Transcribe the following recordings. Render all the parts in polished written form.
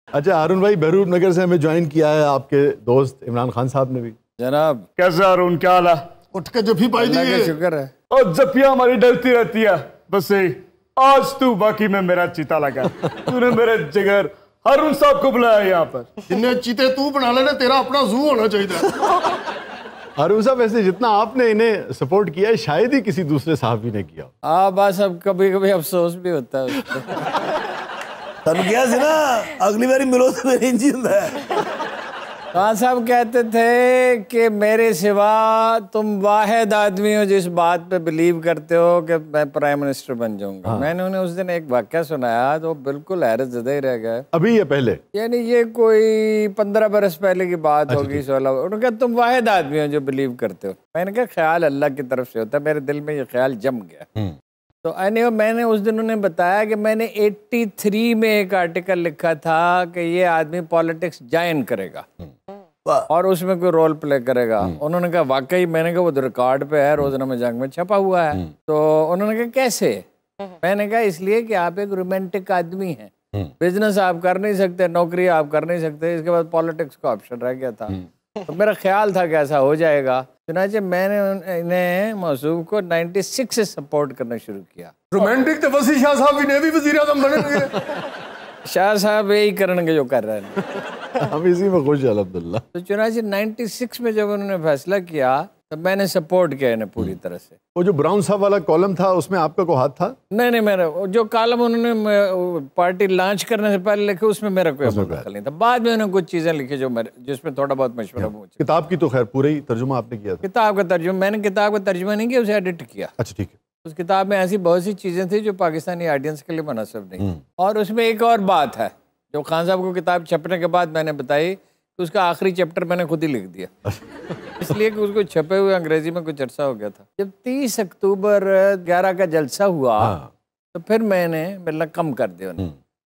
अच्छा हारून भाई, बहरूप नगर से हमें ज्वाइन किया है आपके दोस्त इमरान खान साहब ने भी। जनाब कैसा हारून, क्या हाल है? उठ के जफ्फी पाई दी है। शुक्र है। और जफ्फियां हमारी डलती रहती है, बस यही आज तू बाकी में मेरा चीता लगा। तूने मेरे जिगर हारून साहब को बुलाया यहाँ पर। जिन्ने चीते तू बना लेने, तेरा अपना जू होना चाहिए। हारून साहब, वैसे जितना आपने इन्हें सपोर्ट किया है शायद ही किसी दूसरे साहबी ने किया। हाँ बस अब कभी कभी अफसोस भी होता है तब क्या से ना अगली बारी मिलो तो मेरी इंजन है। खान साहब कहते थे कि मेरे सिवा तुम वाहिद आदमी हो जिस बात पे बिलीव करते हो कि मैं प्राइम मिनिस्टर बन जाऊंगा। हाँ। मैंने उन्हें उस दिन एक वाक्य सुनाया तो बिल्कुल हैरत ज़दा ही रह गए। अभी ये पहले यानी ये कोई 15 बरस पहले की बात होगी। 16। उन्होंने कहा तुम वाहिद आदमी हो जो बिलीव करते हो। मैंने कहा ख्याल अल्लाह की तरफ से होता है, मेरे दिल में ये ख्याल जम गया। तो anyway, मैंने उस दिन उन्हें बताया कि मैंने 83 में एक आर्टिकल लिखा था कि ये आदमी पॉलिटिक्स ज्वाइन करेगा और उसमें कोई रोल प्ले करेगा। उन्होंने कहा वाकई? मैंने कहा वो तो रिकॉर्ड पे है, रोजनामा जंग में छपा हुआ है। तो उन्होंने कहा कैसे? मैंने कहा इसलिए कि आप एक रोमांटिक आदमी हैं, बिजनेस आप कर नहीं सकते, नौकरी आप कर नहीं सकते, इसके बाद पॉलिटिक्स का ऑप्शन रह गया था। तो मेरा ख्याल था कि ऐसा हो जाएगा। चुनाचे मैंने इन्हें मौसूफ को 96 से सपोर्ट करना शुरू किया। रोमांटिक तो वसी शाह साहब भी ने भी वजीर आज़म बने। शाह साहब यही करेंगे जो कर रहे हैं। हम इसी में खुश हैं अल्हम्दुलिल्लाह। तो चुनाचे 96 में जब उन्होंने फैसला किया तो मैंने सपोर्ट किया इन्हें पूरी तरह से। वो जो ब्राउन साहब वाला कॉलम था उसमें आपका कोई हाथ था? नहीं, मेरा जो कॉलम उन्होंने पार्टी लॉन्च करने से पहले लिखे उसमें मेरा कोई दखल नहीं था। बाद में उन्होंने कुछ चीज़ें लिखी जो मेरे जिसमें थोड़ा बहुत मशवरा पूछा। किताब की तो खैर पूरा ही तर्जुमा आपने किया था। किताब का तर्जुमा मैंने किताब का तर्जुमा नहीं किया, उसे एडिट किया। अच्छा ठीक है। उस किताब में ऐसी बहुत सी चीज़ें थी जो पाकिस्तानी ऑडियंस के लिए मुनासिब नहीं। और उसमें एक और बात है जो खान साहब को किताब छपने के बाद मैंने बताई कि उसका आखिरी चैप्टर मैंने खुद ही लिख दिया। इसलिए कि उसको छपे हुए अंग्रेजी में कुछ अरसा हो गया था। जब 30 अक्टूबर 11 का जलसा हुआ तो फिर मैंने मिलना कम कर दिया उन्हें।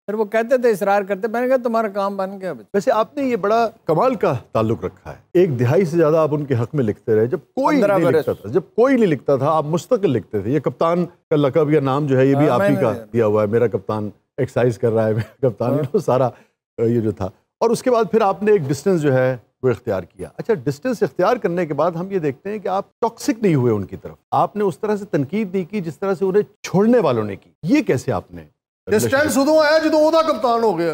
फिर वो कहते थे, इसरार करते, मैंने कहा तुम्हारा काम बन गया। वैसे आपने ये बड़ा कमाल का ताल्लुक रखा है, 1 दिहाई से ज्यादा आप उनके हक में लिखते रहे। जब कोई नहीं लिखता था, आप मुस्तकिल लिखते थे। ये कप्तान का लकब या नाम जो है ये भी आप ही का दिया हुआ है। मेरा कप्तान एक्सरसाइज कर रहा है, मेरा कप्तान सारा ये जो था। और उसके बाद फिर आपने एक डिस्टेंस जो है वो इख्तियार किया। अच्छा, डिस्टेंस इख्तियार करने के बाद हम ये देखते हैं कि आप टॉक्सिक नहीं हुए उनकी तरफ। आपने उस तरह से तनकीद नहीं की जिस तरह से उन्हें छोड़ने वालों ने की। ये कैसे आपने डिस्टेंस उदों आया जो ओदा कप्तान हो गया।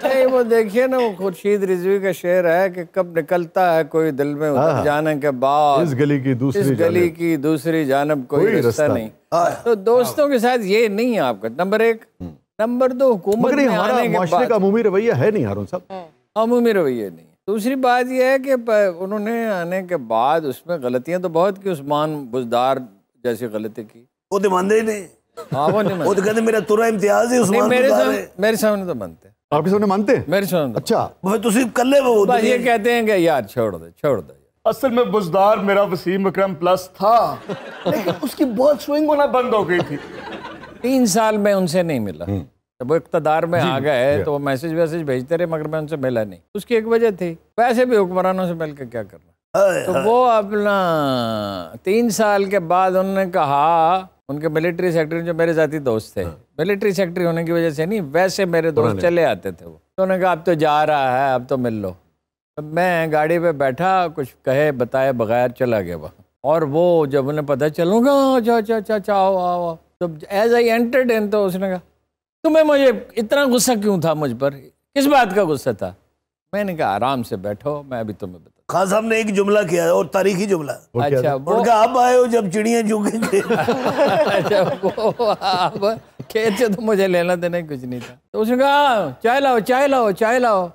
नहीं, वो देखिए ना, वो खुर्शीद रिजवी का शेर है कि कब निकलता है कोई दिल में उतर जाने के बाद, इस गली की दूसरी जानब कोई रास्ता नहीं। तो दोस्तों के साथ ये नहीं है आपका। नंबर 1। नंबर 2, हुकूमत में आने के बाद का अमूमी रवैया है नहीं हारून साहब, अमूमी रवैया नहीं। दूसरी बात यह है कि उन्होंने आने के बाद उसमें गलतियां तो बहुत की। उस्मान बुजदार जैसी गलती की, वो तो मानते ही नहीं। हाँ, वो तो कहते मेरा तुरा इम्तियाज है उस्मान बुजदार। मेरे सामने तो मानते हैं। आपके सामने मानते हैं? मेरे सामने। अच्छा, तुम कर ले वो बस ये कहते हैं कि यार छोड़ दो। असल में बुजदार मेरा वसीम अकरम प्लस था, लेकिन उसकी बॉल स्विंग होना बंद हो गई थी। 3 साल में उनसे नहीं मिला। जब वो इक़्तिदार में आ गए तो वो मैसेज भेजते रहे, मगर मैं उनसे मिला नहीं। उसकी एक वजह थी, वैसे भी हुक्मरानों से मिल के क्या करना। तो वो अपना 3 साल के बाद उन्होंने कहा, उनके मिलिट्री सेक्रेटरी जो मेरे जाती दोस्त थे, मिलिट्री सेक्रेटरी होने की वजह से नहीं, वैसे मेरे दोस्त चले आते थे। वो तो उन्होंने कहा अब तो जा रहा है, अब तो मिल लो। तो मैं गाड़ी पे बैठा, कुछ कहे बताए बगैर चला गया वहाँ। और वो जब उन्हें पता चलूँगा अच्छा आओ। तो एज आई एंटर्ड इन, तो उसने कहा तुम्हें मुझे इतना गुस्सा क्यों था मुझ पर, किस बात का गुस्सा था? मैंने कहा आराम से बैठो, मैं अभी तुम्हें बता। खान साहब ने एक जुमला किया है और तारीखी जुमला। अच्छा, उनका आप आए हो जब चिड़ियाँ चूकेंगे। अच्छा, वो आप खेत से तो मुझे लेना देना कुछ नहीं था। तो उसने कहा चाय लाओ।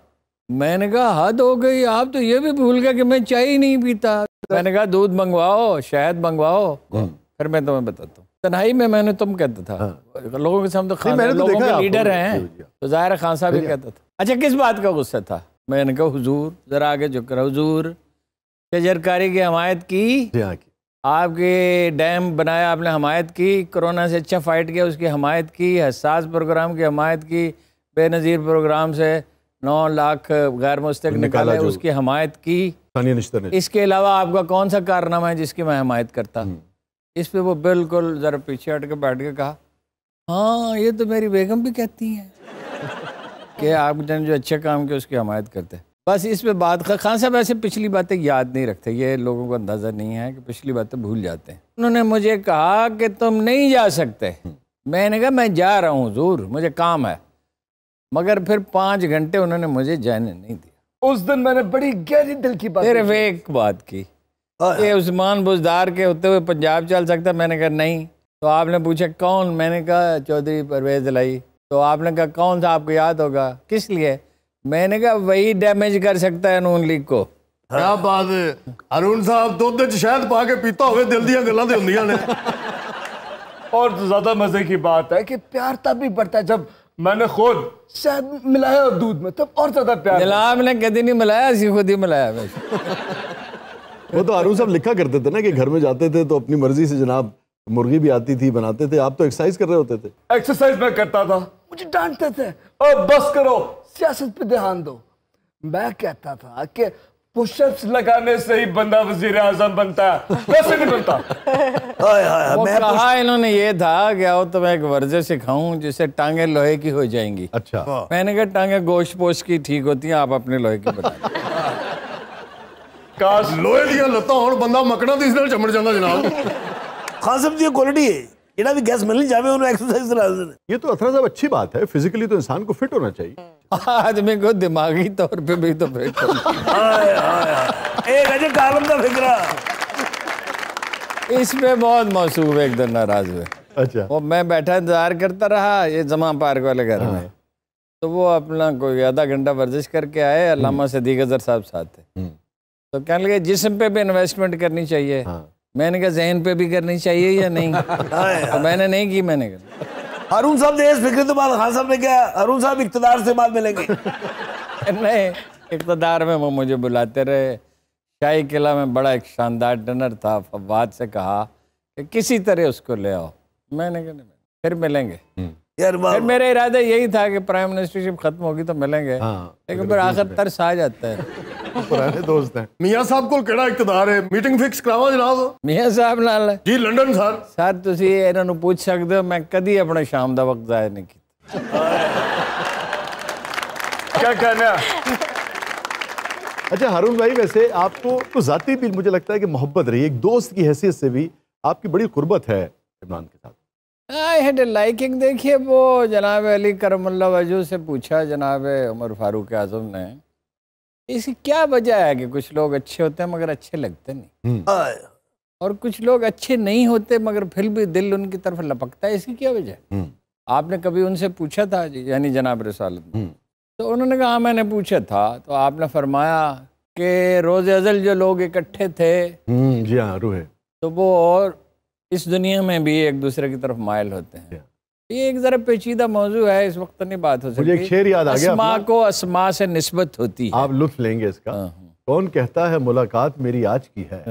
मैंने कहा हद हो गई, आप तो ये भी भूल गए कि मैं चाय ही नहीं पीता। मैंने कहा दूध मंगवाओ, शहद मंगवाओ, फिर मैं तुम्हें बताता हूँ। तन्हाई में मैंने तुम कहता था लोगों के सामने, तो लोगों के लीडर हैं तो जाहिर खान साहब ही कहता था। अच्छा, किस बात का गुस्सा था? मैंने कहा हुजूर, जरा आगे झुक कर, हुजूर शजरकारी की हमायत की, आपके डैम बनाया आपने, हमायत की, कोरोना से अच्छा फाइट किया उसकी हमायत की, हसास प्रोग्राम की हमायत की, बेनज़ीर प्रोग्राम से 9 लाख गैर मुस्तक निकाले उसकी हमायत की। इसके अलावा आपका कौन सा कारनामा है जिसकी मैं हमायत करता? इस पे वो बिल्कुल ज़रा पीछे हट के बैठ के कहा, हाँ ये तो मेरी बेगम भी कहती हैं। कि आपने जो अच्छे काम किए उसकी हमायत करते। बस इस पे बात खान साहब ऐसे पिछली बातें याद नहीं रखते, ये लोगों को अंदाज़ा नहीं है कि पिछली बातें भूल जाते हैं। उन्होंने मुझे कहा कि तुम नहीं जा सकते। मैंने कहा मैं जा रहा हूँ हुजूर, मुझे काम है। मगर फिर 5 घंटे उन्होंने मुझे जाने नहीं दिया। उस दिन मैंने बड़ी गहरी दिल की बात सिर्फ एक बात की, ये उस्मान बुज़दार के होते हुए पंजाब चल सकता। मैंने कहा नहीं। तो आपने पूछा कौन? मैंने कहा चौधरी परवेज़ इलाही। तो आपने कहा कौन सा, आपको याद होगा, किस लिए? मैंने कहा वही डैमेज कर सकता है नून लीग को। क्या बात है अरुण साहब, दुध च शहद पा के पीता हुए दिल दियां गल्लां ते हुंदियां ने। और ज्यादा मजे की बात है कि प्यार तब भी बढ़ता है जब मैंने खुद शहद मिलाया और दूध में, तब और ज्यादा प्यार। जनाब ने कभी नहीं मिलाया, इसी खुद ही मिलाया। वो तो अरुण साहब लिखा करते थे ना कि घर में जाते थे तो अपनी मर्जी से जनाब मुर्गी भी आती थी, बनाते थे। आप तो एक्सरसाइज कर रहे होते थे। एक्सरसाइज मैं करता था, मुझे डांटते थे, और बस करो सियासत पे ध्यान दो। मैं कहता था कि पुशअप्स लगाने से ही बंदा वजीर आजम बनता है, वैसे नहीं बनता। वो कहा इन्होंने ये था कि आओ तो मैं एक वर्जिश सिखाऊं जिससे टांगे लोहे की हो जाएंगी। अच्छा। मैंने कहा टांगे गोश्त पोस्ट की ठीक होती हैं, आप अपने लोहे की बना लो। काश लोहे दियां लत्तां होण, बंदा मकना दी नाल चमड़ जांदा जनाब। खान साहब दी क्वालिटी है, जेड़ा भी गैस मिलनी जावे उन्हें एक्सरसाइज करा देना। ये तो अथरा साहब अच्छी बात है, फिजिकली तो इंसान को फिट होना चाहिए। आदमी को दिमागी तौर पे भी तो फिट एक अजय कालम का फिक्रा इस पे बहुत मौसूफ एक दिन नाराज हुए। अच्छा। वो मैं बैठा इंतजार करता रहा ये जमा पार्क वाले घर में, तो वो अपना कोई आधा घंटा वर्जिश करके आए। अल्लामा सदीक अजहर साहब साथ थे। तो कहने लगे जिस्म पे भी इन्वेस्टमेंट करनी चाहिए। मैंने कहा जहन पे भी करनी चाहिए या नहीं? तो मैंने नहीं की। मैंने कहा अरुण साहब ने इस फिक्र के बाद खान साहब ने क्या, अरुण साहब इक्तदार से बाद मिलेंगे। नहीं, इक़्तिदार में वो मुझे बुलाते रहे। शाही किला में बड़ा एक शानदार डिनर था। फवाद से कहा कि किसी तरह उसको ले आओ। मैंने कहा नहीं, फिर मिलेंगे यार। फिर मेरा इरादा यही था कि प्राइम मिनिस्टरशिप खत्म होगी तो मिलेंगे। लेकिन फिर आखिर तरस आ जाता है। पुराने दोस्त हैं। मियां साहब को केड़ा इक़्तिदार है, मीटिंग फिक्स करावा जनाब। मियां साहब नाल जी लंदन सर। सर तुसी इन्हां नूं पूछ सकदे हो, मैं कदी अपने शाम दा वक्त जाया नहीं कीता। क्या कहना? अच्छा हारून भाई, वैसे आपको तो जाती भी मुझे लगता है कि मोहब्बत रही, एक दोस्त की हैसियत से भी आपकी बड़ी कुर्बत है इमरान के साथ। I had liking. देखिए वो जनाब अली करमुल्लाह वजह से पूछा जनाब उमर फारूक आजम ने, इसकी क्या वजह है कि कुछ लोग अच्छे होते हैं मगर अच्छे लगते नहीं, और कुछ लोग अच्छे नहीं होते मगर फिर भी दिल उनकी तरफ लपकता है, इसकी क्या वजह है? आपने कभी उनसे पूछा था यानी जनाब रसालत में? तो उन्होंने कहा मैंने पूछा था। तो आपने फरमाया कि रोज़ अज़ल जो लोग इकट्ठे थे, जी हाँ, रूह है, तो वो और इस दुनिया में भी एक दूसरे की तरफ मायल होते हैं। ये एक जरा पेचीदा मौजू है, इस वक्त नहीं बात हो सकती। मुझे एक शेर याद आ गया। अस्मा को अस्मा से निस्बत होती है। आप लुत्फ लेंगे इसका। कौन कहता है मुलाकात मेरी आज की है,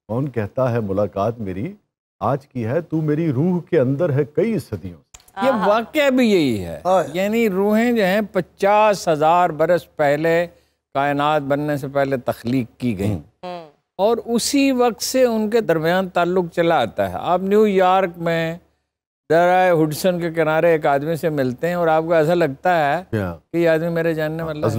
कौन कहता है मुलाकात मेरी आज की है, तू मेरी रूह के अंदर है कई सदियों से। ये वाकया भी यही है, यानी रूहें जो हैं 50,000 बरस पहले कायनात बनने से पहले तख्लीक की गई, और उसी वक्त से उनके दरमियान ताल्लुक चला आता है। आप न्यूयॉर्क में दरिया हुडसन के किनारे एक आदमी से मिलते हैं और आपको ऐसा लगता है कि ये आदमी मेरे जानने वाला है।